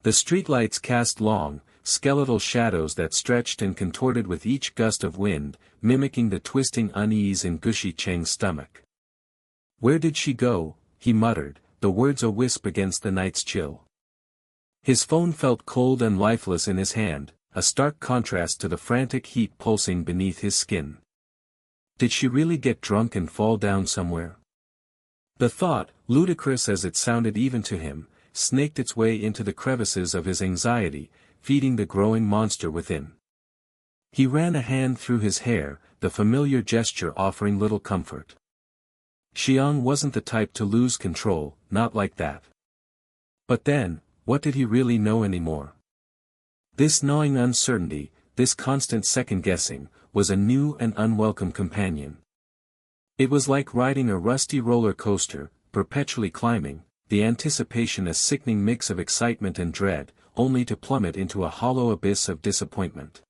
The streetlights cast long, skeletal shadows that stretched and contorted with each gust of wind, mimicking the twisting unease in Gushy Cheng's stomach. "Where did she go?" he muttered, the words a wisp against the night's chill. His phone felt cold and lifeless in his hand, a stark contrast to the frantic heat pulsing beneath his skin. Did she really get drunk and fall down somewhere? The thought, ludicrous as it sounded even to him, snaked its way into the crevices of his anxiety, feeding the growing monster within. He ran a hand through his hair, the familiar gesture offering little comfort. Xiang wasn't the type to lose control, not like that. But then, what did he really know anymore? This gnawing uncertainty, this constant second-guessing, was a new and unwelcome companion. It was like riding a rusty roller coaster, perpetually climbing, the anticipation a sickening mix of excitement and dread, only to plummet into a hollow abyss of disappointment.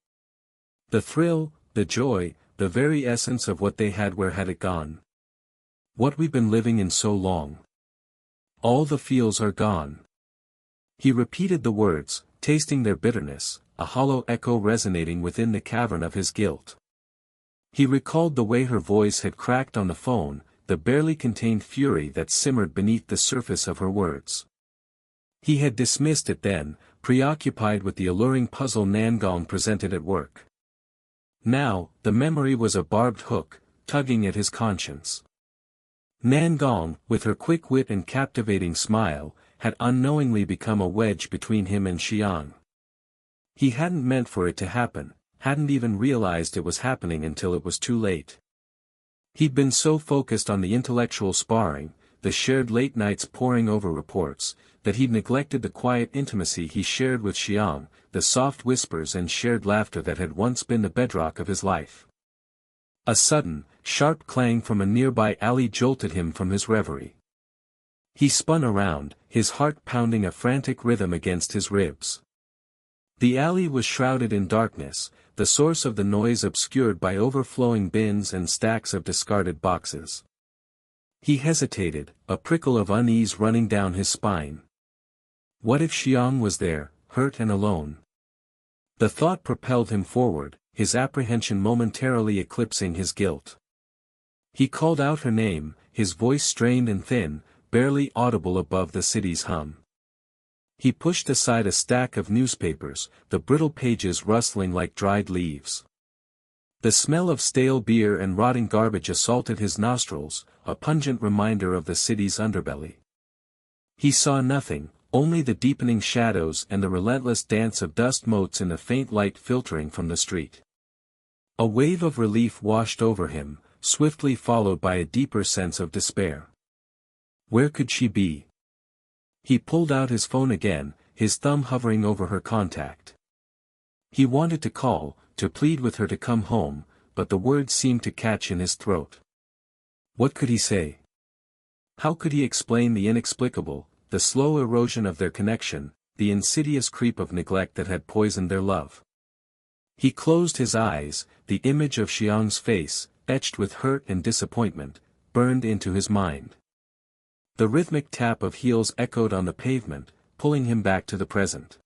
The thrill, the joy, the very essence of what they had, where had it gone? What we've been living in so long. All the feels are gone. He repeated the words, tasting their bitterness, a hollow echo resonating within the cavern of his guilt. He recalled the way her voice had cracked on the phone, the barely contained fury that simmered beneath the surface of her words. He had dismissed it then, preoccupied with the alluring puzzle Nangong presented at work. Now, the memory was a barbed hook, tugging at his conscience. Nangong, with her quick wit and captivating smile, had unknowingly become a wedge between him and Xiang. He hadn't meant for it to happen, hadn't even realized it was happening until it was too late. He'd been so focused on the intellectual sparring, the shared late nights poring over reports, that he'd neglected the quiet intimacy he shared with Xiang, the soft whispers and shared laughter that had once been the bedrock of his life. A sudden, sharp clang from a nearby alley jolted him from his reverie. He spun around, his heart pounding a frantic rhythm against his ribs. The alley was shrouded in darkness, the source of the noise obscured by overflowing bins and stacks of discarded boxes. He hesitated, a prickle of unease running down his spine. What if Xiang was there, hurt and alone? The thought propelled him forward, his apprehension momentarily eclipsing his guilt. He called out her name, his voice strained and thin, barely audible above the city's hum. He pushed aside a stack of newspapers, the brittle pages rustling like dried leaves. The smell of stale beer and rotting garbage assaulted his nostrils, a pungent reminder of the city's underbelly. He saw nothing, only the deepening shadows and the relentless dance of dust motes in the faint light filtering from the street. A wave of relief washed over him, swiftly followed by a deeper sense of despair. Where could she be? He pulled out his phone again, his thumb hovering over her contact. He wanted to call, to plead with her to come home, but the words seemed to catch in his throat. What could he say? How could he explain the inexplicable, the slow erosion of their connection, the insidious creep of neglect that had poisoned their love? He closed his eyes, the image of Xiang's face, etched with hurt and disappointment, burned into his mind. The rhythmic tap of heels echoed on the pavement, pulling him back to the present.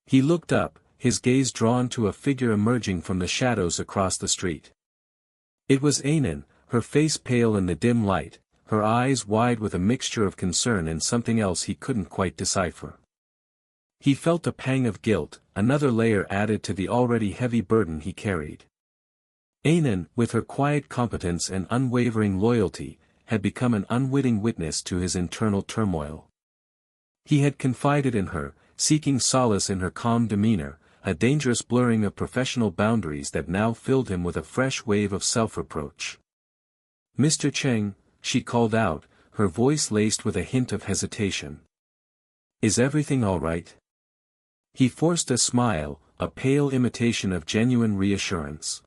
He looked up, his gaze drawn to a figure emerging from the shadows across the street. It was Anan, her face pale in the dim light, her eyes wide with a mixture of concern and something else he couldn't quite decipher. He felt a pang of guilt, another layer added to the already heavy burden he carried. Anan, with her quiet competence and unwavering loyalty, had become an unwitting witness to his internal turmoil. He had confided in her, seeking solace in her calm demeanor, a dangerous blurring of professional boundaries that now filled him with a fresh wave of self-reproach. "Mr. Cheng," she called out, her voice laced with a hint of hesitation. "Is everything all right?" He forced a smile, a pale imitation of genuine reassurance.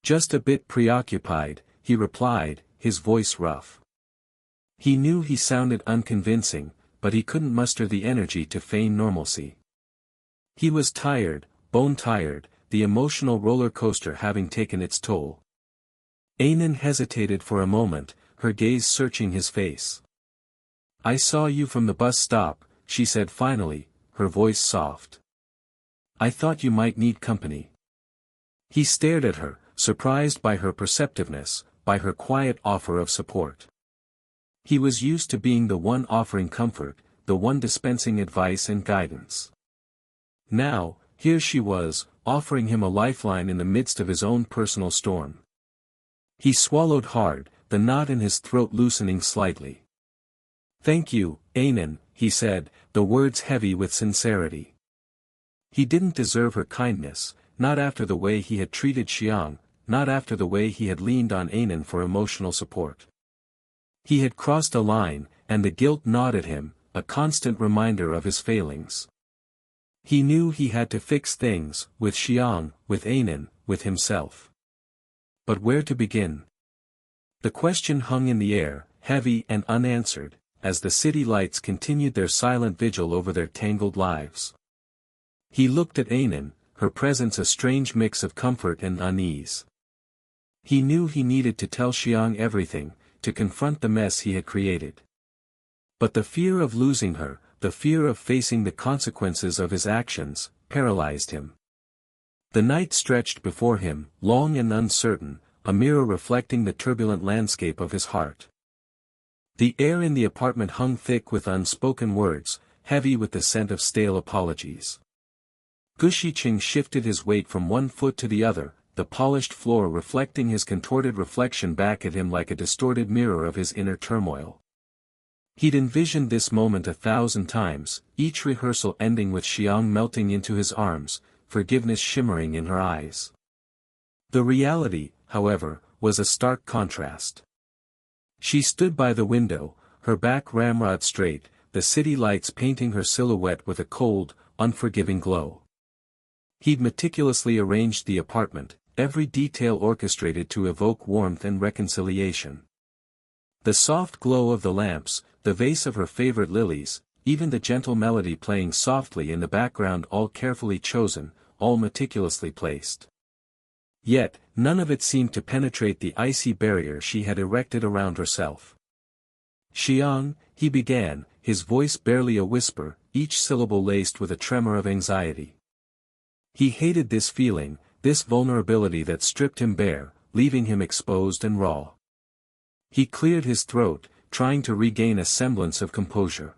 "Just a bit preoccupied," he replied, his voice rough. He knew he sounded unconvincing, but he couldn't muster the energy to feign normalcy. He was tired, bone-tired, the emotional roller coaster having taken its toll. Anan hesitated for a moment, her gaze searching his face. "I saw you from the bus stop," she said finally, her voice soft. I thought you might need company. He stared at her, surprised by her perceptiveness, by her quiet offer of support. He was used to being the one offering comfort, the one dispensing advice and guidance. Now, here she was, offering him a lifeline in the midst of his own personal storm. He swallowed hard, the knot in his throat loosening slightly. Thank you, Anan, he said, the words heavy with sincerity. He didn't deserve her kindness, not after the way he had treated Xiang, not after the way he had leaned on Anan for emotional support. He had crossed a line, and the guilt gnawed at him, a constant reminder of his failings. He knew he had to fix things, with Xiang, with Anan, with himself. But where to begin? The question hung in the air, heavy and unanswered, as the city lights continued their silent vigil over their tangled lives. He looked at Anan, her presence a strange mix of comfort and unease. He knew he needed to tell Xiang everything, to confront the mess he had created. But the fear of losing her, the fear of facing the consequences of his actions, paralyzed him. The night stretched before him, long and uncertain, a mirror reflecting the turbulent landscape of his heart. The air in the apartment hung thick with unspoken words, heavy with the scent of stale apologies. Guxiqing shifted his weight from one foot to the other, the polished floor reflecting his contorted reflection back at him like a distorted mirror of his inner turmoil. He'd envisioned this moment 1,000 times, each rehearsal ending with Xiang melting into his arms, forgiveness shimmering in her eyes. The reality, however, was a stark contrast. She stood by the window, her back ramrod straight, the city lights painting her silhouette with a cold, unforgiving glow. He'd meticulously arranged the apartment, every detail orchestrated to evoke warmth and reconciliation. The soft glow of the lamps, the vase of her favorite lilies, even the gentle melody playing softly in the background, all carefully chosen, all meticulously placed. Yet, none of it seemed to penetrate the icy barrier she had erected around herself. Xiang, he began, his voice barely a whisper, each syllable laced with a tremor of anxiety. He hated this feeling, this vulnerability that stripped him bare, leaving him exposed and raw. He cleared his throat, trying to regain a semblance of composure.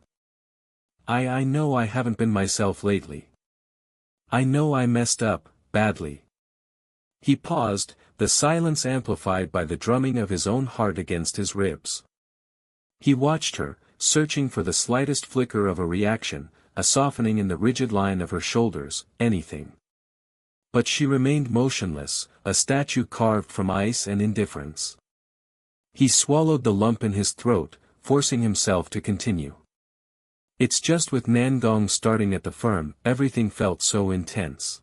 I know I haven't been myself lately. I know I messed up, badly. He paused, the silence amplified by the drumming of his own heart against his ribs. He watched her, searching for the slightest flicker of a reaction, a softening in the rigid line of her shoulders, anything. But she remained motionless, a statue carved from ice and indifference. He swallowed the lump in his throat, forcing himself to continue. It's just with Nangong starting at the firm, everything felt so intense.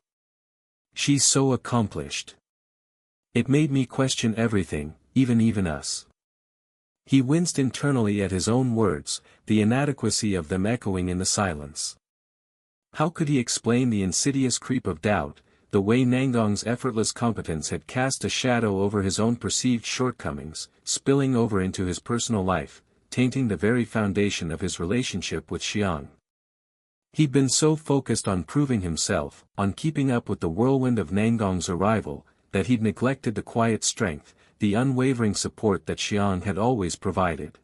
She's so accomplished. It made me question everything, even us. He winced internally at his own words, the inadequacy of them echoing in the silence. How could he explain the insidious creep of doubt, the way Nangong's effortless competence had cast a shadow over his own perceived shortcomings, spilling over into his personal life, tainting the very foundation of his relationship with Xiang? He'd been so focused on proving himself, on keeping up with the whirlwind of Nangong's arrival, that he'd neglected the quiet strength, the unwavering support that Xiang had always provided.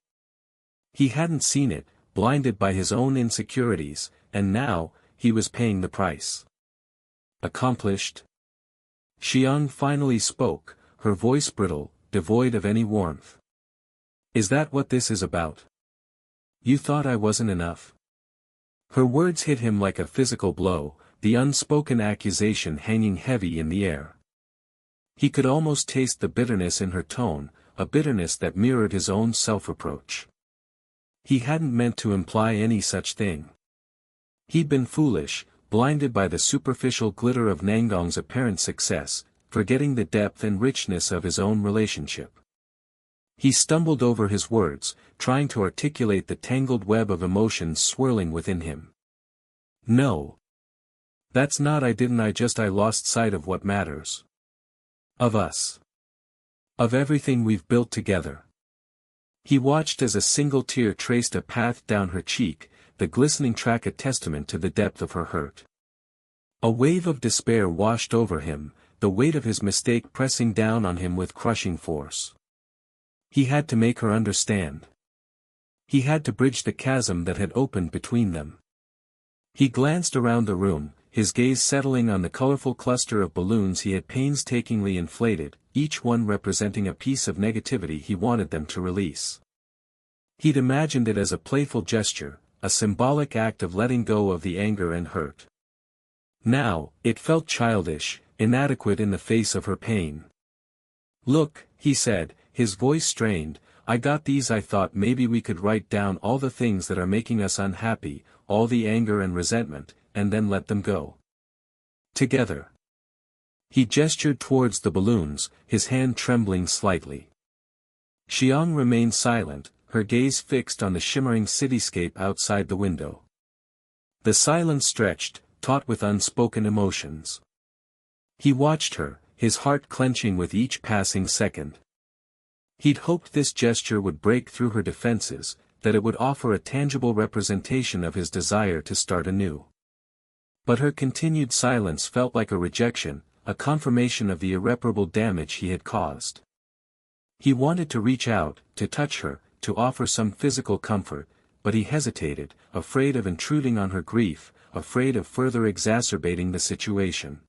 He hadn't seen it, blinded by his own insecurities, and now, he was paying the price. Accomplished? Xiang finally spoke, her voice brittle, devoid of any warmth. Is that what this is about? You thought I wasn't enough? Her words hit him like a physical blow, the unspoken accusation hanging heavy in the air. He could almost taste the bitterness in her tone, a bitterness that mirrored his own self-reproach. He hadn't meant to imply any such thing. He'd been foolish, blinded by the superficial glitter of Nangong's apparent success, forgetting the depth and richness of his own relationship. He stumbled over his words, trying to articulate the tangled web of emotions swirling within him. No. That's not I lost sight of what matters. Of us. Of everything we've built together. He watched as a single tear traced a path down her cheek, the glistening track a testament to the depth of her hurt. A wave of despair washed over him, the weight of his mistake pressing down on him with crushing force. He had to make her understand. He had to bridge the chasm that had opened between them. He glanced around the room, his gaze settling on the colorful cluster of balloons he had painstakingly inflated, each one representing a piece of negativity he wanted them to release. He'd imagined it as a playful gesture, a symbolic act of letting go of the anger and hurt. Now, it felt childish, inadequate in the face of her pain. "Look," he said, his voice strained, "I got these. I thought maybe we could write down all the things that are making us unhappy, all the anger and resentment, and then let them go. Together." He gestured towards the balloons, his hand trembling slightly. Xiang remained silent, her gaze fixed on the shimmering cityscape outside the window. The silence stretched, taut with unspoken emotions. He watched her, his heart clenching with each passing second. He'd hoped this gesture would break through her defenses, that it would offer a tangible representation of his desire to start anew. But her continued silence felt like a rejection, a confirmation of the irreparable damage he had caused. He wanted to reach out, to touch her, to offer some physical comfort, but he hesitated, afraid of intruding on her grief, afraid of further exacerbating the situation.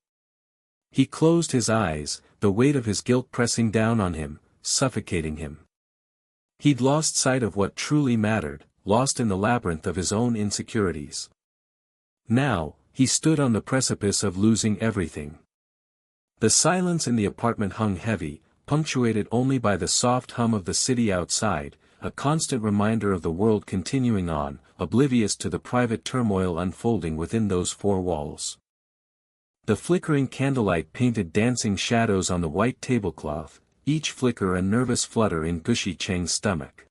He closed his eyes, the weight of his guilt pressing down on him, suffocating him. He'd lost sight of what truly mattered, lost in the labyrinth of his own insecurities. Now, he stood on the precipice of losing everything. The silence in the apartment hung heavy, punctuated only by the soft hum of the city outside, a constant reminder of the world continuing on, oblivious to the private turmoil unfolding within those four walls. The flickering candlelight painted dancing shadows on the white tablecloth, each flicker a nervous flutter in Gushi Cheng's stomach.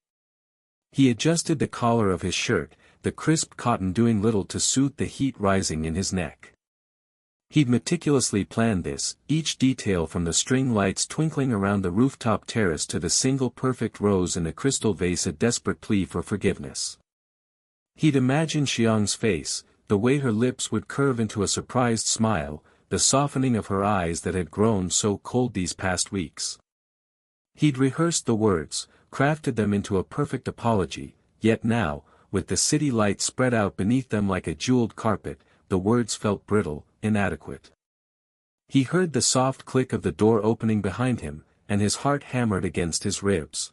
He adjusted the collar of his shirt, the crisp cotton doing little to soothe the heat rising in his neck. He'd meticulously planned this, each detail from the string lights twinkling around the rooftop terrace to the single perfect rose in a crystal vase, a desperate plea for forgiveness. He'd imagined Xiang's face, the way her lips would curve into a surprised smile, the softening of her eyes that had grown so cold these past weeks. He'd rehearsed the words, crafted them into a perfect apology, yet now, with the city light spread out beneath them like a jeweled carpet, the words felt brittle, inadequate. He heard the soft click of the door opening behind him, and his heart hammered against his ribs.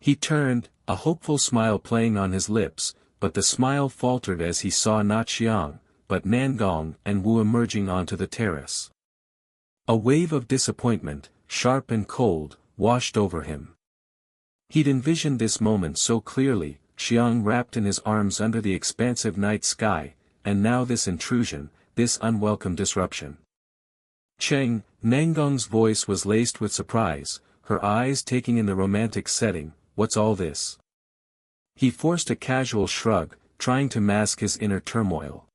He turned, a hopeful smile playing on his lips, but the smile faltered as he saw not Xiang, but Nangong and Wu emerging onto the terrace. A wave of disappointment, sharp and cold, washed over him. He'd envisioned this moment so clearly, Xiang wrapped in his arms under the expansive night sky, and now this intrusion, this unwelcome disruption. "Cheng," Nangong's voice was laced with surprise, her eyes taking in the romantic setting, "what's all this?" He forced a casual shrug, trying to mask his inner turmoil.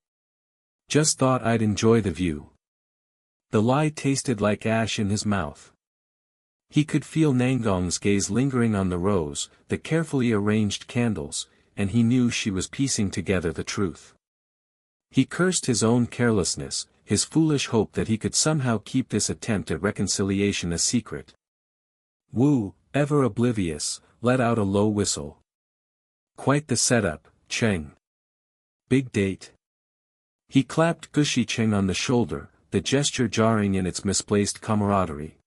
"Just thought I'd enjoy the view." The lie tasted like ash in his mouth. He could feel Nangong's gaze lingering on the rose, the carefully arranged candles, and he knew she was piecing together the truth. He cursed his own carelessness, his foolish hope that he could somehow keep this attempt at reconciliation a secret. Wu, ever oblivious, let out a low whistle. "Quite the setup, Cheng. Big date." He clapped Gushi Cheng on the shoulder, the gesture jarring in its misplaced camaraderie.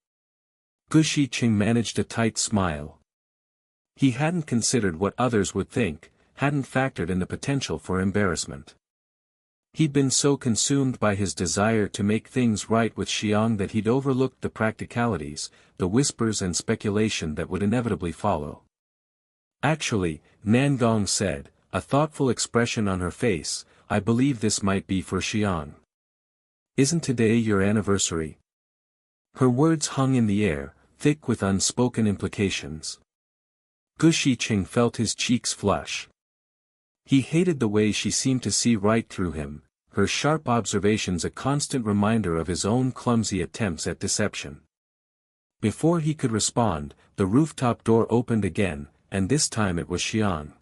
Gushi Cheng managed a tight smile. He hadn't considered what others would think, hadn't factored in the potential for embarrassment. He'd been so consumed by his desire to make things right with Xiang that he'd overlooked the practicalities, the whispers and speculation that would inevitably follow. "Actually," Nangong said, a thoughtful expression on her face, "I believe this might be for Xiang. Isn't today your anniversary?" Her words hung in the air, thick with unspoken implications. Gushi Cheng felt his cheeks flush. He hated the way she seemed to see right through him, her sharp observations a constant reminder of his own clumsy attempts at deception. Before he could respond, the rooftop door opened again, and this time it was Xiang.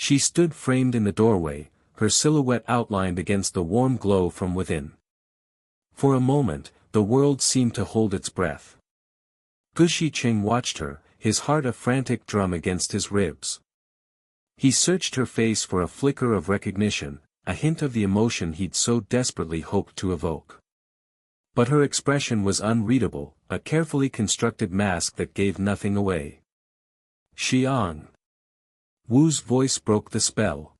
She stood framed in the doorway, her silhouette outlined against the warm glow from within. For a moment, the world seemed to hold its breath. Gushi Cheng watched her, his heart a frantic drum against his ribs. He searched her face for a flicker of recognition, a hint of the emotion he'd so desperately hoped to evoke. But her expression was unreadable, a carefully constructed mask that gave nothing away. Xiang. Wu's voice broke the spell.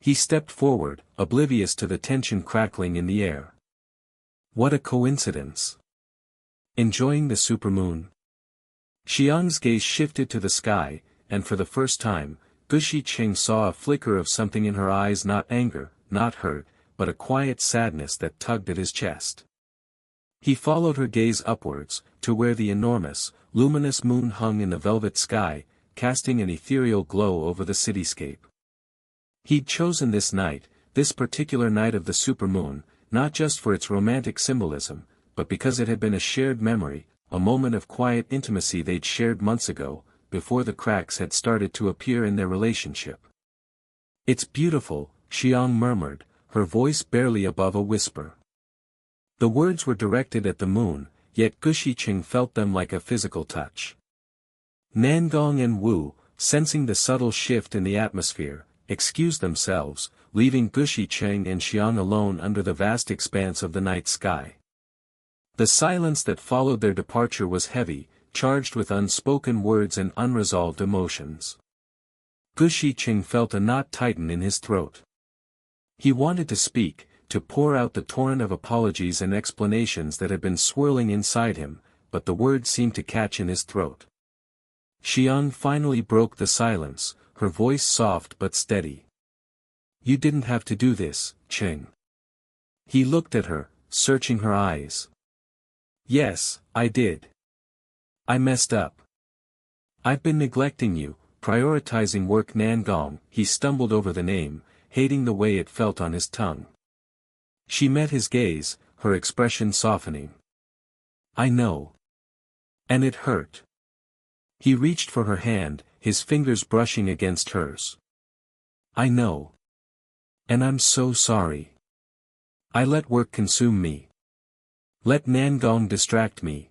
He stepped forward, oblivious to the tension crackling in the air. What a coincidence. Enjoying the supermoon? Xiang's gaze shifted to the sky, and for the first time, Gushi Cheng saw a flicker of something in her eyes, not anger, not hurt, but a quiet sadness that tugged at his chest. He followed her gaze upwards, to where the enormous, luminous moon hung in the velvet sky, casting an ethereal glow over the cityscape. He'd chosen this night, this particular night of the supermoon, not just for its romantic symbolism, but because it had been a shared memory, a moment of quiet intimacy they'd shared months ago, before the cracks had started to appear in their relationship. "It's beautiful," Xiang murmured, her voice barely above a whisper. The words were directed at the moon, yet Gushi Cheng felt them like a physical touch. Nangong and Wu, sensing the subtle shift in the atmosphere, excused themselves, leaving Gushi Cheng and Xiang alone under the vast expanse of the night sky. The silence that followed their departure was heavy, charged with unspoken words and unresolved emotions. Gushi Cheng felt a knot tighten in his throat. He wanted to speak, to pour out the torrent of apologies and explanations that had been swirling inside him, but the words seemed to catch in his throat. Xiang finally broke the silence, her voice soft but steady. "You didn't have to do this, Cheng." He looked at her, searching her eyes. "Yes, I did. I messed up. I've been neglecting you, prioritizing work." Nangong, he stumbled over the name, hating the way it felt on his tongue. She met his gaze, her expression softening. "I know. And it hurt." He reached for her hand, his fingers brushing against hers. "I know. And I'm so sorry. I let work consume me. Let Nangong distract me."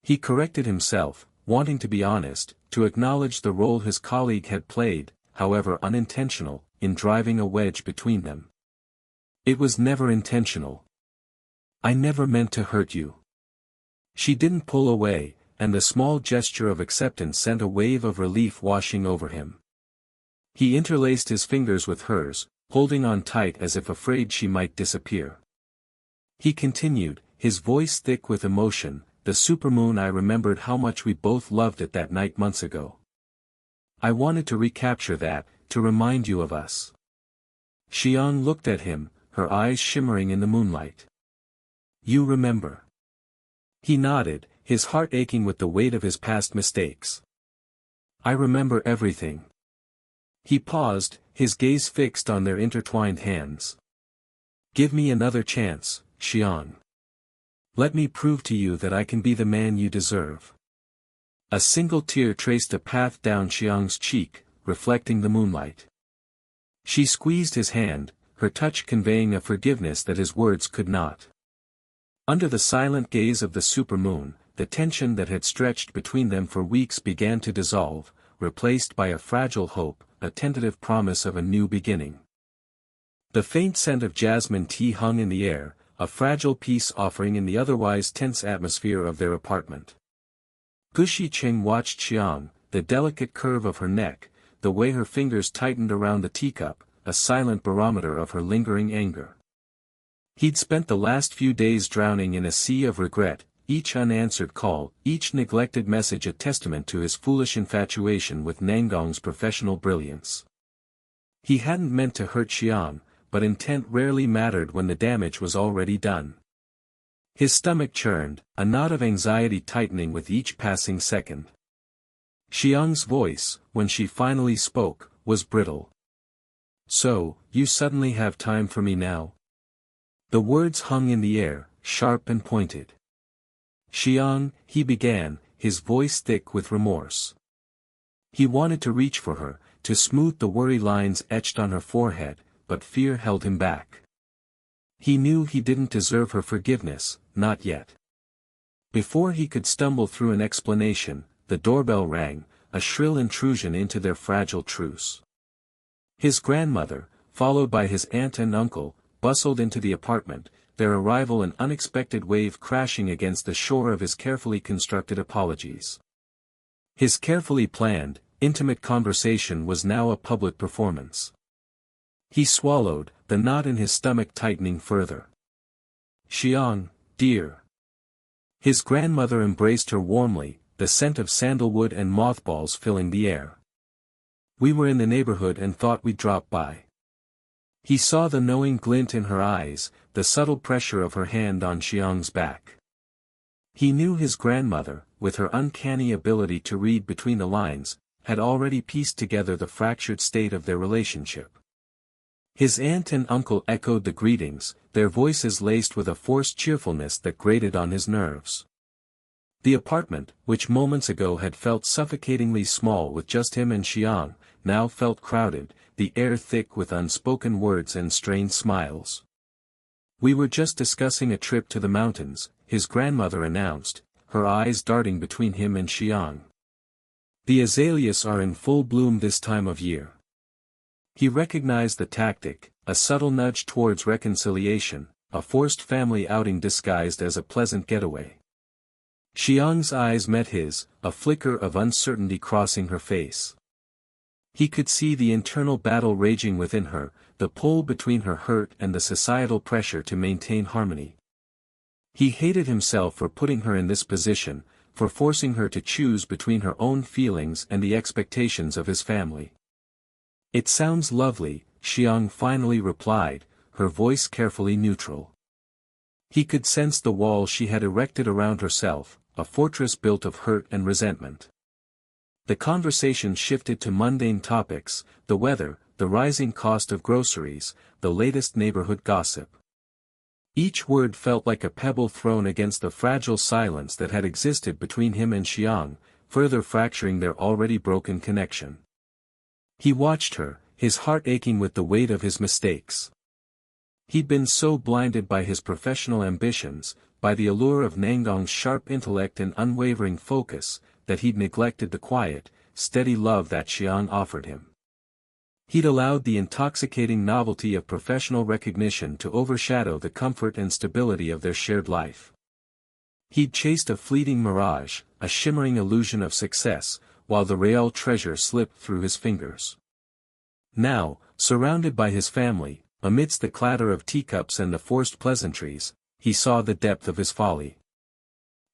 He corrected himself, wanting to be honest, to acknowledge the role his colleague had played, however unintentional, in driving a wedge between them. "It was never intentional. I never meant to hurt you." She didn't pull away, and the small gesture of acceptance sent a wave of relief washing over him. He interlaced his fingers with hers, holding on tight as if afraid she might disappear. He continued, his voice thick with emotion, "The supermoon, I remembered how much we both loved it that night months ago. I wanted to recapture that, to remind you of us." Xiang looked at him, her eyes shimmering in the moonlight. "You remember?" He nodded, his heart aching with the weight of his past mistakes. "I remember everything." He paused, his gaze fixed on their intertwined hands. "Give me another chance, Xiang. Let me prove to you that I can be the man you deserve." A single tear traced a path down Xiang's cheek, reflecting the moonlight. She squeezed his hand, her touch conveying a forgiveness that his words could not. Under the silent gaze of the supermoon, the tension that had stretched between them for weeks began to dissolve, replaced by a fragile hope, a tentative promise of a new beginning. The faint scent of jasmine tea hung in the air, a fragile peace offering in the otherwise tense atmosphere of their apartment. Gushi Cheng watched Xiang, the delicate curve of her neck, the way her fingers tightened around the teacup, a silent barometer of her lingering anger. He'd spent the last few days drowning in a sea of regret, each unanswered call, each neglected message a testament to his foolish infatuation with Nangong's professional brilliance. He hadn't meant to hurt Xiang, but intent rarely mattered when the damage was already done. His stomach churned, a knot of anxiety tightening with each passing second. Xiang's voice, when she finally spoke, was brittle. "So, you suddenly have time for me now?" The words hung in the air, sharp and pointed. "Xiang," he began, his voice thick with remorse. He wanted to reach for her, to smooth the worry lines etched on her forehead, but fear held him back. He knew he didn't deserve her forgiveness, not yet. Before he could stumble through an explanation, the doorbell rang, a shrill intrusion into their fragile truce. His grandmother, followed by his aunt and uncle, bustled into the apartment, their arrival an unexpected wave crashing against the shore of his carefully constructed apologies. His carefully planned, intimate conversation was now a public performance. He swallowed, the knot in his stomach tightening further. "Xiang, dear." His grandmother embraced her warmly, the scent of sandalwood and mothballs filling the air. "We were in the neighborhood and thought we'd drop by." He saw the knowing glint in her eyes, the subtle pressure of her hand on Xiang's back. He knew his grandmother, with her uncanny ability to read between the lines, had already pieced together the fractured state of their relationship. His aunt and uncle echoed the greetings, their voices laced with a forced cheerfulness that grated on his nerves. The apartment, which moments ago had felt suffocatingly small with just him and Xiang, now felt crowded, the air thick with unspoken words and strained smiles. "We were just discussing a trip to the mountains," his grandmother announced, her eyes darting between him and Xiang. "The azaleas are in full bloom this time of year." He recognized the tactic, a subtle nudge towards reconciliation, a forced family outing disguised as a pleasant getaway. Xiang's eyes met his, a flicker of uncertainty crossing her face. He could see the internal battle raging within her, the pull between her hurt and the societal pressure to maintain harmony. He hated himself for putting her in this position, for forcing her to choose between her own feelings and the expectations of his family. "It sounds lovely," Xiang finally replied, her voice carefully neutral. He could sense the wall she had erected around herself, a fortress built of hurt and resentment. The conversation shifted to mundane topics, the weather, the rising cost of groceries, the latest neighborhood gossip. Each word felt like a pebble thrown against the fragile silence that had existed between him and Xiang, further fracturing their already broken connection. He watched her, his heart aching with the weight of his mistakes. He'd been so blinded by his professional ambitions, by the allure of Nangong's sharp intellect and unwavering focus, that he'd neglected the quiet, steady love that Xiang offered him. He'd allowed the intoxicating novelty of professional recognition to overshadow the comfort and stability of their shared life. He'd chased a fleeting mirage, a shimmering illusion of success, while the real treasure slipped through his fingers. Now, surrounded by his family, amidst the clatter of teacups and the forced pleasantries, he saw the depth of his folly.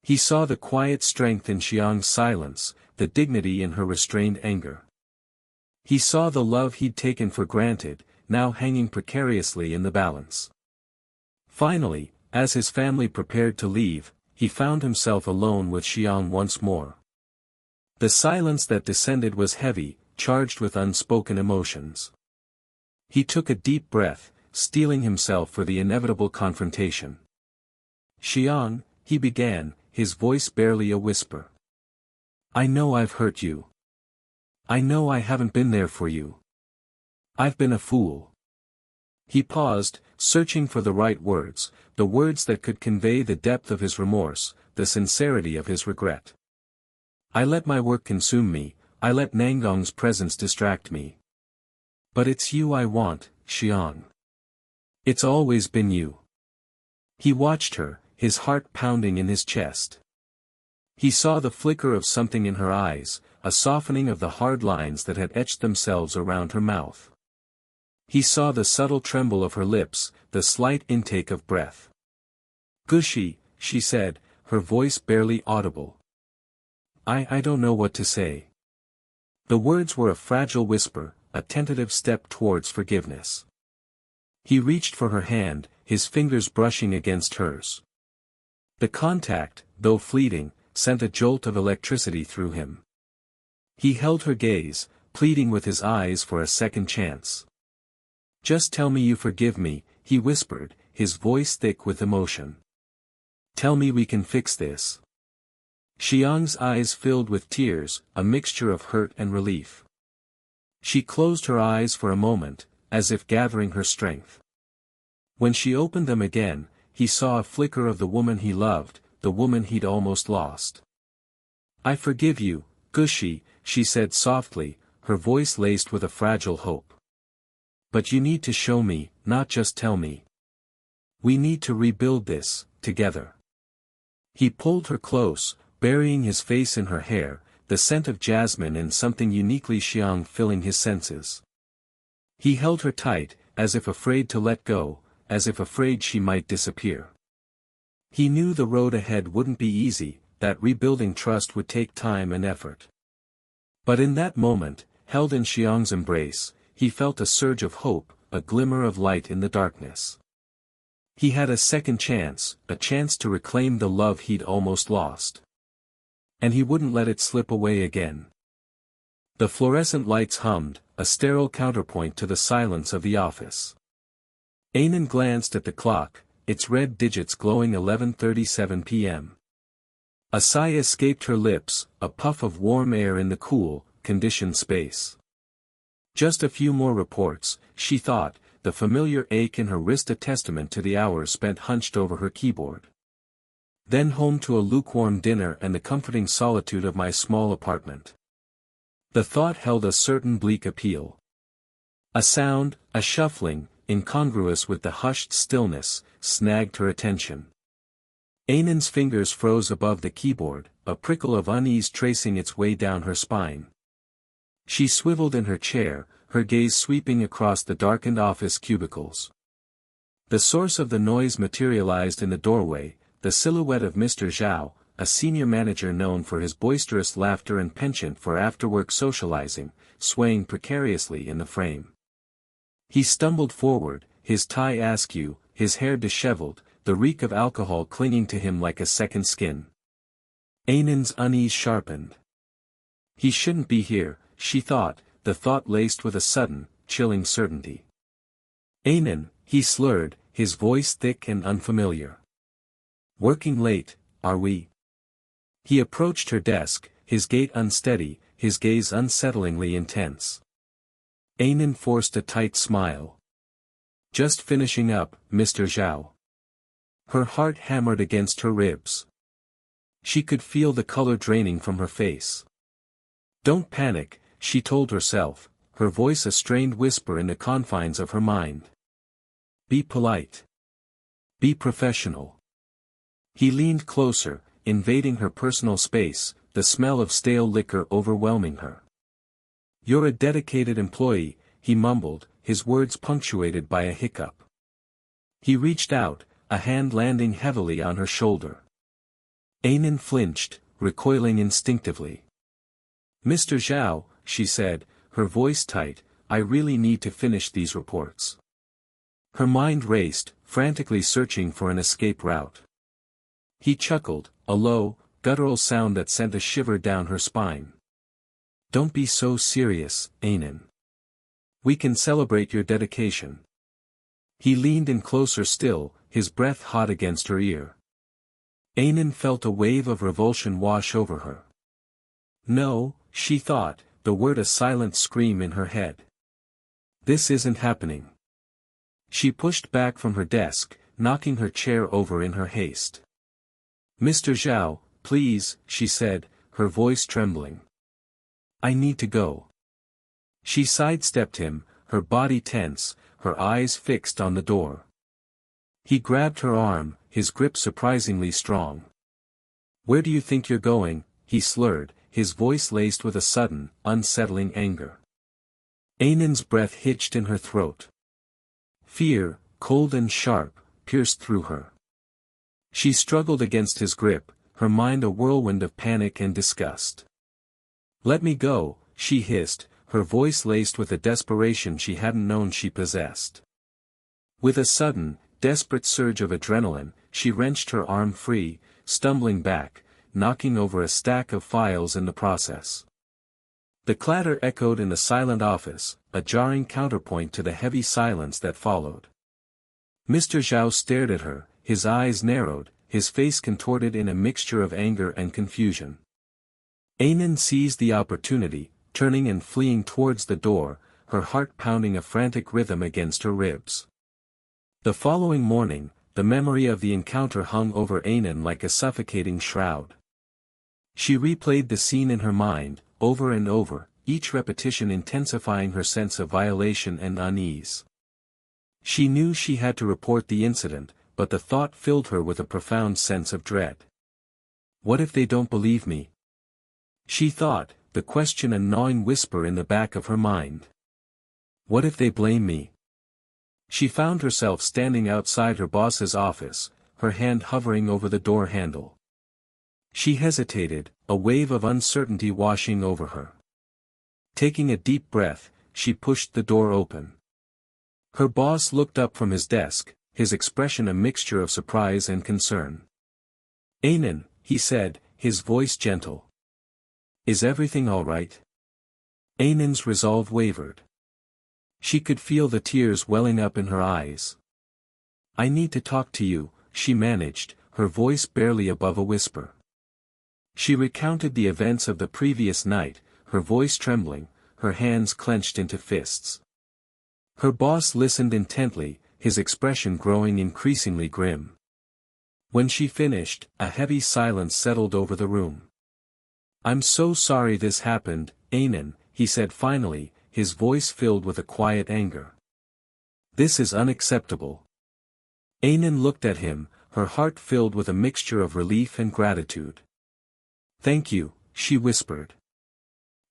He saw the quiet strength in Xiang's silence, the dignity in her restrained anger. He saw the love he'd taken for granted, now hanging precariously in the balance. Finally, as his family prepared to leave, he found himself alone with Xiang once more. The silence that descended was heavy, charged with unspoken emotions. He took a deep breath, steeling himself for the inevitable confrontation. "Xiang," he began, his voice barely a whisper. "I know I've hurt you. I know I haven't been there for you. I've been a fool." He paused, searching for the right words, the words that could convey the depth of his remorse, the sincerity of his regret. "I let my work consume me, I let Nangong's presence distract me. But it's you I want, Xiang. It's always been you." He watched her, his heart pounding in his chest. He saw the flicker of something in her eyes, a softening of the hard lines that had etched themselves around her mouth. He saw the subtle tremble of her lips, the slight intake of breath. "Gushy," she said, her voice barely audible. I don't know what to say." The words were a fragile whisper, a tentative step towards forgiveness. He reached for her hand, his fingers brushing against hers. The contact, though fleeting, sent a jolt of electricity through him. He held her gaze, pleading with his eyes for a second chance. "Just tell me you forgive me," he whispered, his voice thick with emotion. "Tell me we can fix this." Xiang's eyes filled with tears, a mixture of hurt and relief. She closed her eyes for a moment, as if gathering her strength. When she opened them again, he saw a flicker of the woman he loved, the woman he'd almost lost. "I forgive you, Gushy," she said softly, her voice laced with a fragile hope. "But you need to show me, not just tell me. We need to rebuild this, together." He pulled her close, burying his face in her hair, the scent of jasmine and something uniquely Xiang filling his senses. He held her tight, as if afraid to let go, as if afraid she might disappear. He knew the road ahead wouldn't be easy, that rebuilding trust would take time and effort. But in that moment, held in Xiang's embrace, he felt a surge of hope, a glimmer of light in the darkness. He had a second chance, a chance to reclaim the love he'd almost lost. And he wouldn't let it slip away again. The fluorescent lights hummed, a sterile counterpoint to the silence of the office. Anan glanced at the clock, its red digits glowing 11:37 p.m. A sigh escaped her lips, a puff of warm air in the cool, conditioned space. Just a few more reports, she thought, the familiar ache in her wrist a testament to the hours spent hunched over her keyboard. Then home to a lukewarm dinner and the comforting solitude of my small apartment. The thought held a certain bleak appeal. A sound, a shuffling, incongruous with the hushed stillness, snagged her attention. Anan's fingers froze above the keyboard, a prickle of unease tracing its way down her spine. She swiveled in her chair, her gaze sweeping across the darkened office cubicles. The source of the noise materialized in the doorway, the silhouette of Mr. Zhao, a senior manager known for his boisterous laughter and penchant for after-work socializing, swaying precariously in the frame. He stumbled forward, his tie askew, his hair disheveled, the reek of alcohol clinging to him like a second skin. Anan's unease sharpened. He shouldn't be here, she thought, the thought laced with a sudden, chilling certainty. "Anan," he slurred, his voice thick and unfamiliar. "Working late, are we?" He approached her desk, his gait unsteady, his gaze unsettlingly intense. Anan forced a tight smile. "Just finishing up, Mr. Zhao." Her heart hammered against her ribs. She could feel the color draining from her face. "Don't panic," she told herself, her voice a strained whisper in the confines of her mind. "Be polite. Be professional." He leaned closer, invading her personal space, the smell of stale liquor overwhelming her. "You're a dedicated employee," he mumbled, his words punctuated by a hiccup. He reached out, a hand landing heavily on her shoulder. Anan flinched, recoiling instinctively. "Mr. Zhao," she said, her voice tight, "I really need to finish these reports." Her mind raced, frantically searching for an escape route. He chuckled, a low, guttural sound that sent a shiver down her spine. "Don't be so serious, Anan. We can celebrate your dedication." He leaned in closer still, his breath hot against her ear. Anan felt a wave of revulsion wash over her. "No," she thought, the word a silent scream in her head. "This isn't happening." She pushed back from her desk, knocking her chair over in her haste. "Mr. Zhao, please," she said, her voice trembling. "I need to go." She sidestepped him, her body tense, her eyes fixed on the door. He grabbed her arm, his grip surprisingly strong. "Where do you think you're going?" he slurred, his voice laced with a sudden, unsettling anger. Anan's breath hitched in her throat. Fear, cold and sharp, pierced through her. She struggled against his grip, her mind a whirlwind of panic and disgust. "Let me go," she hissed, her voice laced with a desperation she hadn't known she possessed. With a sudden, desperate surge of adrenaline, she wrenched her arm free, stumbling back, knocking over a stack of files in the process. The clatter echoed in the silent office, a jarring counterpoint to the heavy silence that followed. Mr. Zhao stared at her, his eyes narrowed, his face contorted in a mixture of anger and confusion. Anan seized the opportunity, turning and fleeing towards the door, her heart pounding a frantic rhythm against her ribs. The following morning, the memory of the encounter hung over Anan like a suffocating shroud. She replayed the scene in her mind, over and over, each repetition intensifying her sense of violation and unease. She knew she had to report the incident, but the thought filled her with a profound sense of dread. What if they don't believe me? She thought, the question a gnawing whisper in the back of her mind. What if they blame me? She found herself standing outside her boss's office, her hand hovering over the door handle. She hesitated, a wave of uncertainty washing over her. Taking a deep breath, she pushed the door open. Her boss looked up from his desk, his expression a mixture of surprise and concern. "Anan," he said, his voice gentle. "Is everything all right?" Anan's resolve wavered. She could feel the tears welling up in her eyes. "I need to talk to you," she managed, her voice barely above a whisper. She recounted the events of the previous night, her voice trembling, her hands clenched into fists. Her boss listened intently, his expression growing increasingly grim. When she finished, a heavy silence settled over the room. "I'm so sorry this happened, Anan," he said finally, his voice filled with a quiet anger. "This is unacceptable." Anan looked at him, her heart filled with a mixture of relief and gratitude. "Thank you," she whispered.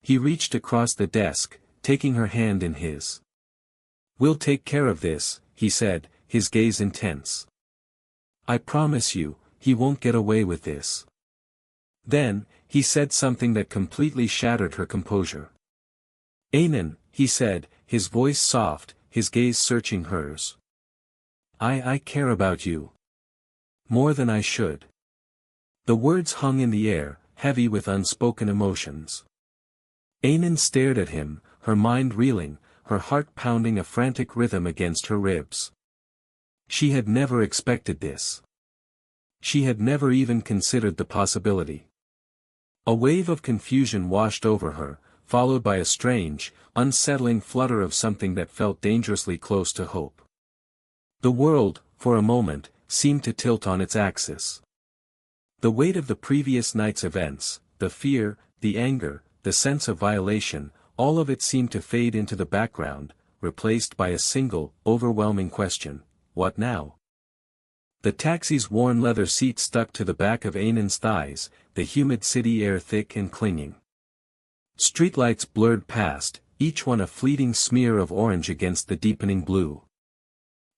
He reached across the desk, taking her hand in his. "We'll take care of this," he said, his gaze intense. "I promise you, he won't get away with this." Then, he said something that completely shattered her composure. "Anan," he said, his voice soft, his gaze searching hers. I care about you. More than I should." The words hung in the air, heavy with unspoken emotions. Anan stared at him, her mind reeling, her heart pounding a frantic rhythm against her ribs. She had never expected this. She had never even considered the possibility. A wave of confusion washed over her, followed by a strange, unsettling flutter of something that felt dangerously close to hope. The world, for a moment, seemed to tilt on its axis. The weight of the previous night's events, the fear, the anger, the sense of violation, all of it seemed to fade into the background, replaced by a single, overwhelming question: what now? The taxi's worn leather seat stuck to the back of Anan's thighs, the humid city air thick and clinging. Streetlights blurred past, each one a fleeting smear of orange against the deepening blue.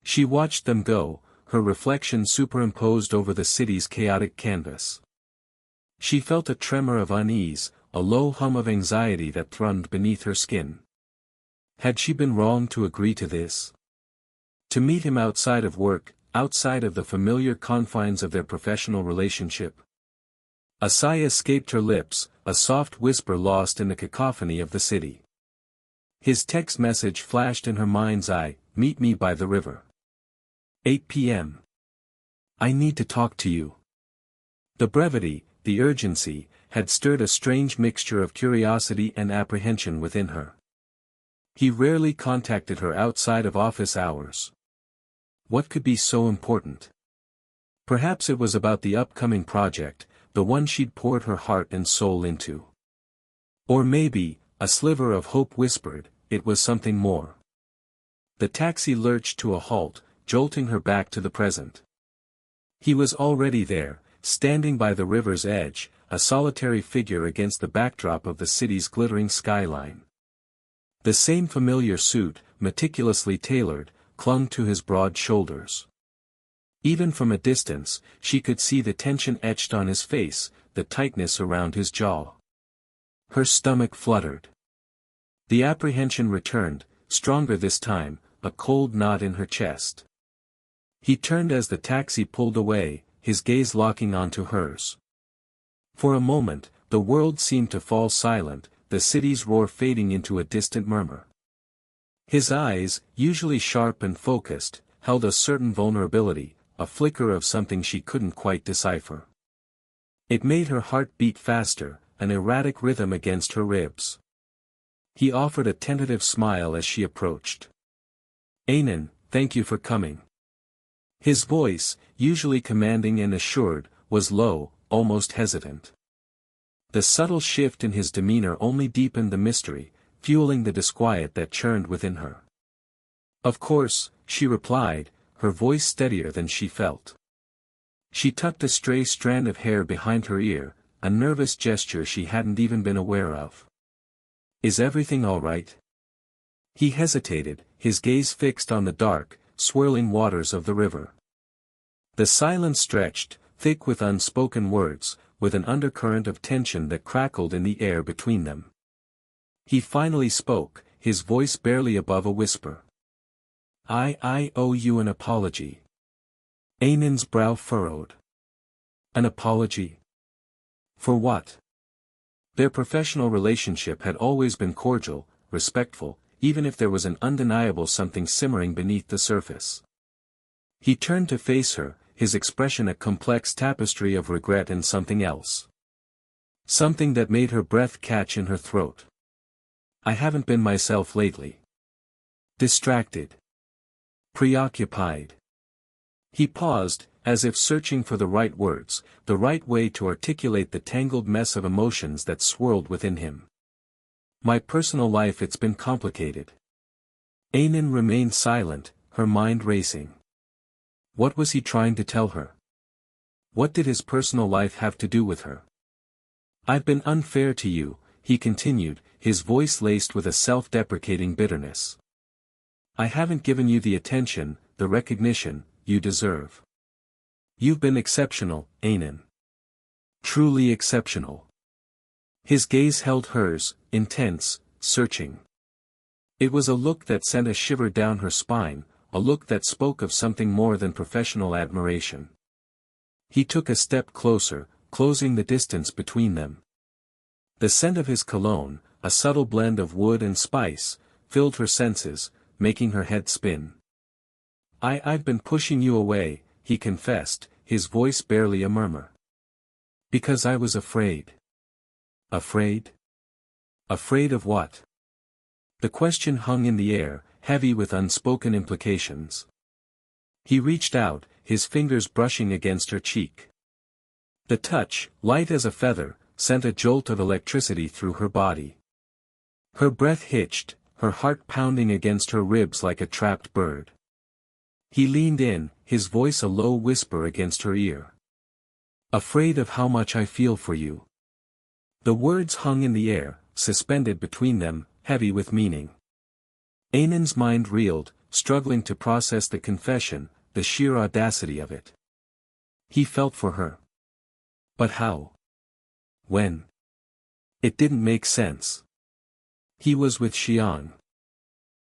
She watched them go, her reflection superimposed over the city's chaotic canvas. She felt a tremor of unease, a low hum of anxiety that thrummed beneath her skin. Had she been wrong to agree to this? To meet him outside of work, outside of the familiar confines of their professional relationship? A sigh escaped her lips, a soft whisper lost in the cacophony of the city. His text message flashed in her mind's eye: "Meet me by the river. 8 p.m. I need to talk to you." The brevity, the urgency, had stirred a strange mixture of curiosity and apprehension within her. He rarely contacted her outside of office hours. What could be so important? Perhaps it was about the upcoming project, the one she'd poured her heart and soul into. Or maybe, a sliver of hope whispered, it was something more. The taxi lurched to a halt, jolting her back to the present. He was already there, standing by the river's edge, a solitary figure against the backdrop of the city's glittering skyline. The same familiar suit, meticulously tailored, clung to his broad shoulders. Even from a distance, she could see the tension etched on his face, the tightness around his jaw. Her stomach fluttered. The apprehension returned, stronger this time, a cold knot in her chest. He turned as the taxi pulled away, his gaze locking onto hers. For a moment, the world seemed to fall silent, the city's roar fading into a distant murmur. His eyes, usually sharp and focused, held a certain vulnerability, a flicker of something she couldn't quite decipher. It made her heart beat faster, an erratic rhythm against her ribs. He offered a tentative smile as she approached. Anan, thank you for coming. His voice, usually commanding and assured, was low, almost hesitant. The subtle shift in his demeanor only deepened the mystery, fueling the disquiet that churned within her. Of course, she replied, her voice steadier than she felt. She tucked a stray strand of hair behind her ear, a nervous gesture she hadn't even been aware of. Is everything all right? He hesitated, his gaze fixed on the dark, swirling waters of the river. The silence stretched, thick with unspoken words, with an undercurrent of tension that crackled in the air between them. He finally spoke, his voice barely above a whisper. I owe you an apology. Anan's brow furrowed. An apology? For what? Their professional relationship had always been cordial, respectful, even if there was an undeniable something simmering beneath the surface. He turned to face her, his expression a complex tapestry of regret and something else. Something that made her breath catch in her throat. I haven't been myself lately. Distracted. Preoccupied. He paused, as if searching for the right words, the right way to articulate the tangled mess of emotions that swirled within him. My personal life, it's been complicated. Anan remained silent, her mind racing. What was he trying to tell her? What did his personal life have to do with her? I've been unfair to you, he continued, his voice laced with a self-deprecating bitterness. I haven't given you the attention, the recognition, you deserve. You've been exceptional, Anan. Truly exceptional. His gaze held hers, intense, searching. It was a look that sent a shiver down her spine, a look that spoke of something more than professional admiration. He took a step closer, closing the distance between them. The scent of his cologne, a subtle blend of wood and spice, filled her senses, making her head spin. I've been pushing you away, he confessed, his voice barely a murmur. Because I was afraid. Afraid? Afraid of what? The question hung in the air, heavy with unspoken implications. He reached out, his fingers brushing against her cheek. The touch, light as a feather, sent a jolt of electricity through her body. Her breath hitched, her heart pounding against her ribs like a trapped bird. He leaned in, his voice a low whisper against her ear. Afraid of how much I feel for you. The words hung in the air, suspended between them, heavy with meaning. Anan's mind reeled, struggling to process the confession, the sheer audacity of it. He felt for her. But how? When? It didn't make sense. He was with Xian.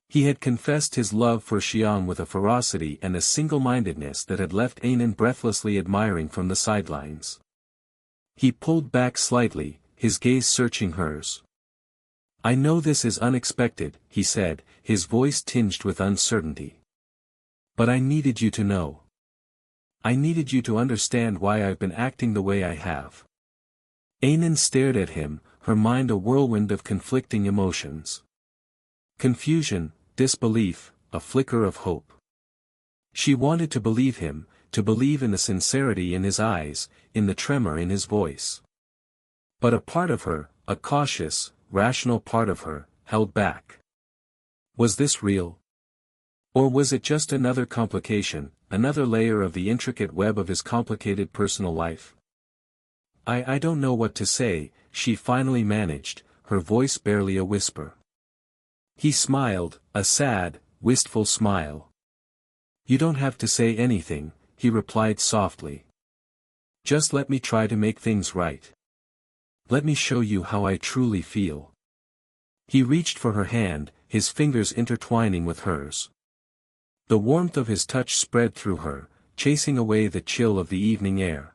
He had confessed his love for Xian with a ferocity and a single-mindedness that had left Anan breathlessly admiring from the sidelines. He pulled back slightly, his gaze searching hers. I know this is unexpected, he said, his voice tinged with uncertainty. But I needed you to know. I needed you to understand why I've been acting the way I have. Anan stared at him, her mind a whirlwind of conflicting emotions. Confusion, disbelief, a flicker of hope. She wanted to believe him, to believe in the sincerity in his eyes, in the tremor in his voice. But a part of her, a cautious, rational part of her, held back. Was this real? Or was it just another complication, another layer of the intricate web of his complicated personal life? I don't know what to say, she finally managed, her voice barely a whisper. He smiled, a sad, wistful smile. You don't have to say anything, he replied softly. Just let me try to make things right. Let me show you how I truly feel. He reached for her hand, his fingers intertwining with hers. The warmth of his touch spread through her, chasing away the chill of the evening air.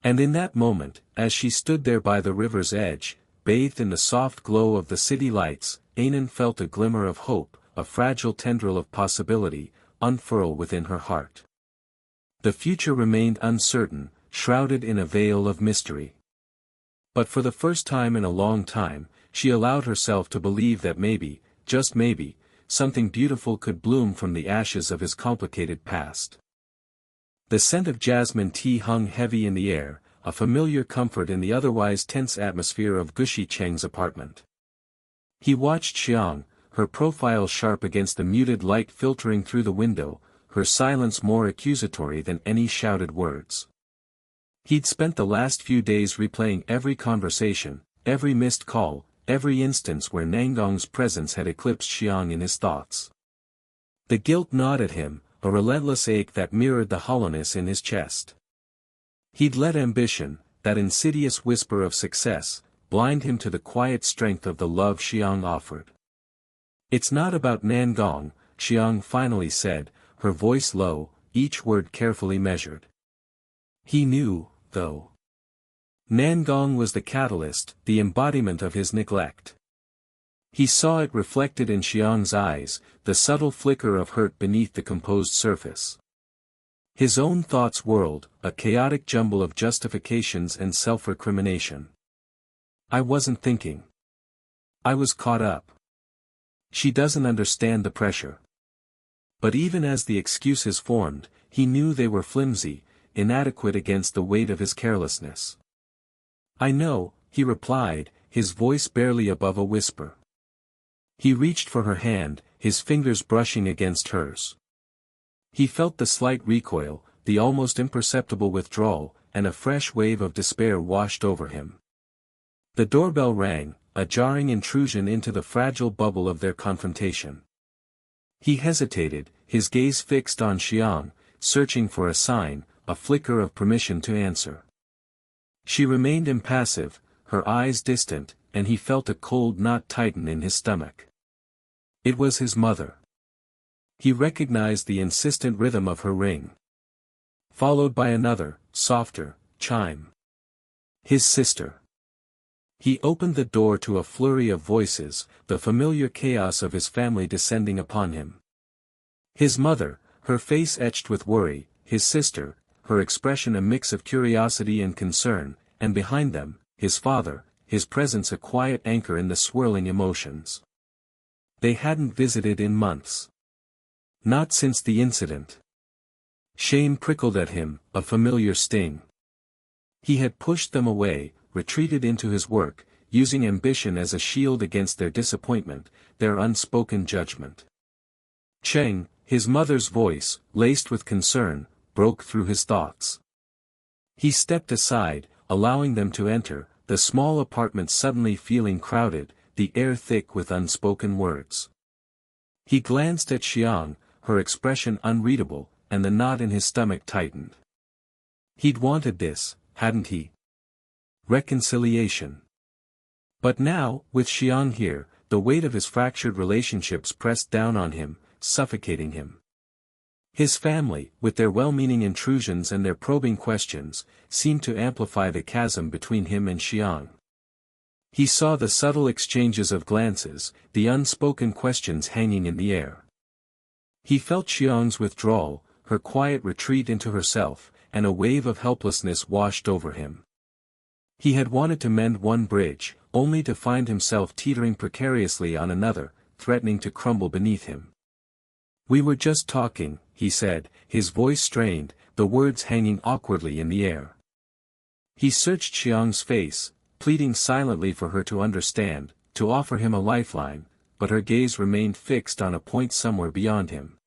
And in that moment, as she stood there by the river's edge, bathed in the soft glow of the city lights, Anan felt a glimmer of hope, a fragile tendril of possibility, unfurl within her heart. The future remained uncertain, shrouded in a veil of mystery. But for the first time in a long time, she allowed herself to believe that maybe, just maybe, something beautiful could bloom from the ashes of his complicated past. The scent of jasmine tea hung heavy in the air, a familiar comfort in the otherwise tense atmosphere of Gushi Cheng's apartment. He watched Xiang, her profile sharp against the muted light filtering through the window, her silence more accusatory than any shouted words. He'd spent the last few days replaying every conversation, every missed call, every instance where Nangong's presence had eclipsed Xiang in his thoughts. The guilt gnawed at him, a relentless ache that mirrored the hollowness in his chest. He'd let ambition, that insidious whisper of success, blind him to the quiet strength of the love Xiang offered. "It's not about Nangong," Xiang finally said, her voice low, each word carefully measured. He knew, though. Nangong was the catalyst, the embodiment of his neglect. He saw it reflected in Xiang's eyes, the subtle flicker of hurt beneath the composed surface. His own thoughts whirled, a chaotic jumble of justifications and self-recrimination. "I wasn't thinking. I was caught up. She doesn't understand the pressure." But even as the excuses formed, he knew they were flimsy, inadequate against the weight of his carelessness. "I know," he replied, his voice barely above a whisper. He reached for her hand, his fingers brushing against hers. He felt the slight recoil, the almost imperceptible withdrawal, and a fresh wave of despair washed over him. The doorbell rang, a jarring intrusion into the fragile bubble of their confrontation. He hesitated, his gaze fixed on Xiang, searching for a sign, a flicker of permission to answer. She remained impassive, her eyes distant, and he felt a cold knot tighten in his stomach. It was his mother. He recognized the insistent rhythm of her ring. Followed by another, softer, chime. His sister. He opened the door to a flurry of voices, the familiar chaos of his family descending upon him. His mother, her face etched with worry, his sister, her expression a mix of curiosity and concern, and behind them, his father, his presence a quiet anchor in the swirling emotions. They hadn't visited in months. Not since the incident. Shame prickled at him, a familiar sting. He had pushed them away, retreated into his work, using ambition as a shield against their disappointment, their unspoken judgment. Cheng, his mother's voice, laced with concern, broke through his thoughts. He stepped aside, allowing them to enter, the small apartment suddenly feeling crowded, the air thick with unspoken words. He glanced at Xiang, her expression unreadable, and the knot in his stomach tightened. He'd wanted this, hadn't he? Reconciliation. But now, with Xiang here, the weight of his fractured relationships pressed down on him, suffocating him. His family, with their well-meaning intrusions and their probing questions, seemed to amplify the chasm between him and Xiang. He saw the subtle exchanges of glances, the unspoken questions hanging in the air. He felt Xiang's withdrawal, her quiet retreat into herself, and a wave of helplessness washed over him. He had wanted to mend one bridge, only to find himself teetering precariously on another, threatening to crumble beneath him. "We were just talking," he said, his voice strained, the words hanging awkwardly in the air. He searched Xiang's face, pleading silently for her to understand, to offer him a lifeline, but her gaze remained fixed on a point somewhere beyond him.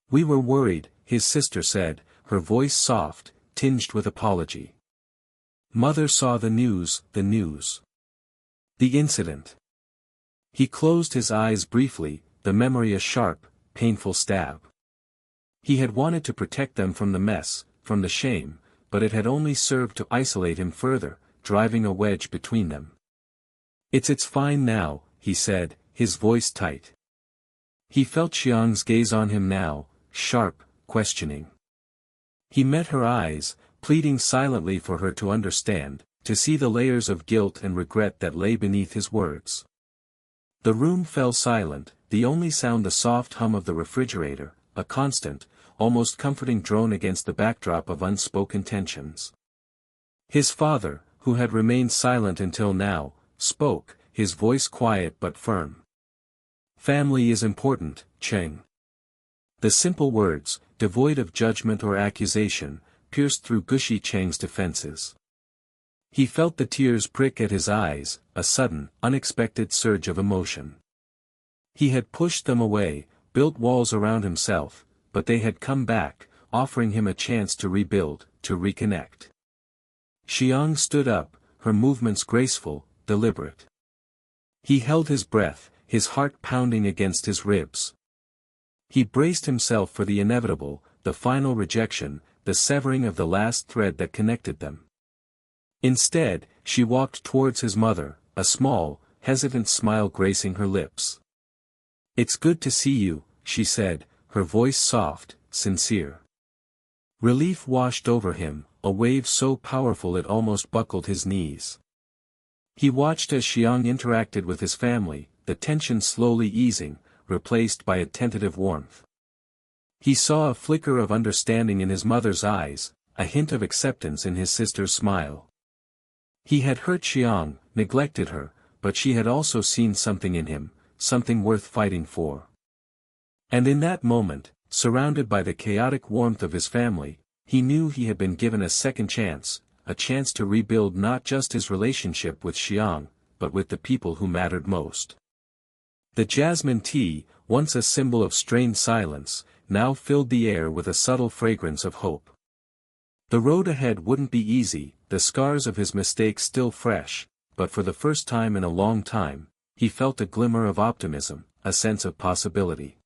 "We were worried," his sister said, her voice soft, tinged with apology. "Mother saw the news. The incident." He closed his eyes briefly, the memory a sharp, painful stab. He had wanted to protect them from the mess, from the shame, but it had only served to isolate him further, driving a wedge between them. It's fine now," he said, his voice tight. He felt Xiang's gaze on him now, sharp, questioning. He met her eyes, pleading silently for her to understand, to see the layers of guilt and regret that lay beneath his words. The room fell silent, the only sound the soft hum of the refrigerator, a constant, almost comforting drone against the backdrop of unspoken tensions. His father, who had remained silent until now, spoke, his voice quiet but firm. Family is important, Cheng. The simple words, devoid of judgment or accusation, pierced through Gushi Cheng's defenses. He felt the tears prick at his eyes, a sudden, unexpected surge of emotion. He had pushed them away, built walls around himself, but they had come back, offering him a chance to rebuild, to reconnect. Xiang stood up, her movements graceful, deliberate. He held his breath, his heart pounding against his ribs. He braced himself for the inevitable, the final rejection, the severing of the last thread that connected them. Instead, she walked towards his mother, a small, hesitant smile gracing her lips. "It's good to see you," she said, her voice soft, sincere. Relief washed over him, a wave so powerful it almost buckled his knees. He watched as Xiang interacted with his family, the tension slowly easing, replaced by a tentative warmth. He saw a flicker of understanding in his mother's eyes, a hint of acceptance in his sister's smile. He had hurt Xiang, neglected her, but she had also seen something in him, something worth fighting for. And in that moment, surrounded by the chaotic warmth of his family, he knew he had been given a second chance, a chance to rebuild not just his relationship with Xiang, but with the people who mattered most. The jasmine tea, once a symbol of strained silence, now filled the air with a subtle fragrance of hope. The road ahead wouldn't be easy, the scars of his mistakes still fresh, but for the first time in a long time, he felt a glimmer of optimism, a sense of possibility.